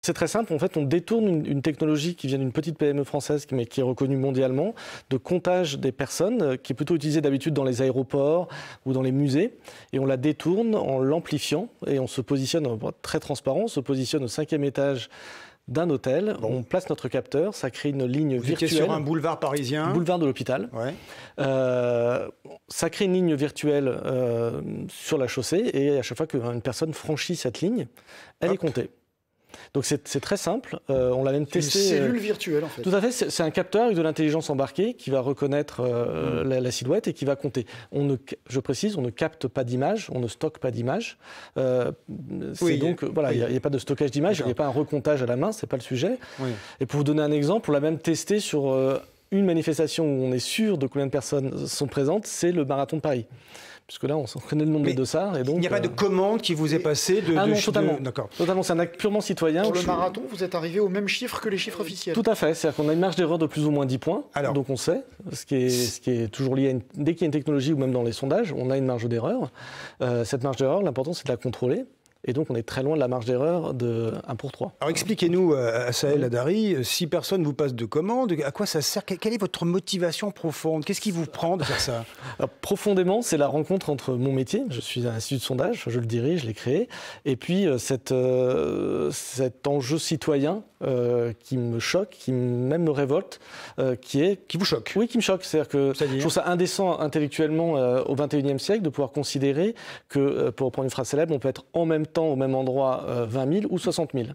C'est très simple, en fait, on détourne une technologie qui vient d'une petite PME française, mais qui est reconnue mondialement, de comptage des personnes, qui est plutôt utilisée d'habitude dans les aéroports ou dans les musées, et on la détourne en l'amplifiant, et on se positionne, très transparent, on se positionne au 5e étage d'un hôtel, on place notre capteur, ça crée une ligne Vous virtuelle. étiez sur un boulevard parisien. Boulevard de l'hôpital. Ouais. Ça crée une ligne virtuelle sur la chaussée, et à chaque fois qu'une personne franchit cette ligne, elle est comptée. Donc c'est très simple, on l'a même testé. Une cellule virtuelle en fait. Tout à fait, c'est un capteur avec de l'intelligence embarquée qui va reconnaître la silhouette et qui va compter. Je précise, on ne capte pas d'image, on ne stocke pas d'image. Donc voilà, il n'y a pas de stockage d'image, il n'y a pas un recomptage à la main, c'est pas le sujet. Oui. Et pour vous donner un exemple, on l'a même testé sur une manifestation où on est sûr de combien de personnes sont présentes, c'est le marathon de Paris. Puisque là, on connaît le nombre des dossards. Et donc, il n'y a pas de commande qui vous est passée de... non, totalement. D'accord. Totalement, c'est un acte purement citoyen. Pour le marathon, vous êtes arrivé au même chiffre que les chiffres officiels. Tout à fait, c'est-à-dire qu'on a une marge d'erreur de plus ou moins 10 points, donc on sait, ce qui est toujours lié à dès qu'il y a une technologie ou même dans les sondages, on a une marge d'erreur. Cette marge d'erreur, l'important c'est de la contrôler. Et donc, on est très loin de la marge d'erreur de 1 pour 3. Alors, expliquez-nous, Assaël Haddari, si personne vous passe de commande, à quoi ça sert? Quelle est votre motivation profonde? Qu'est-ce qui vous prend de faire ça? Alors, profondément, c'est la rencontre entre mon métier, je suis à l'Institut de sondage, je le dirige, je l'ai créé, et puis cet enjeu citoyen qui me choque, qui même me révolte, qui vous choque? Oui, qui me choque. C'est-à-dire que je trouve ça indécent intellectuellement au XXIe siècle de pouvoir considérer que, pour reprendre une phrase célèbre, on peut être en même temps au même endroit 20 000 ou 60 000.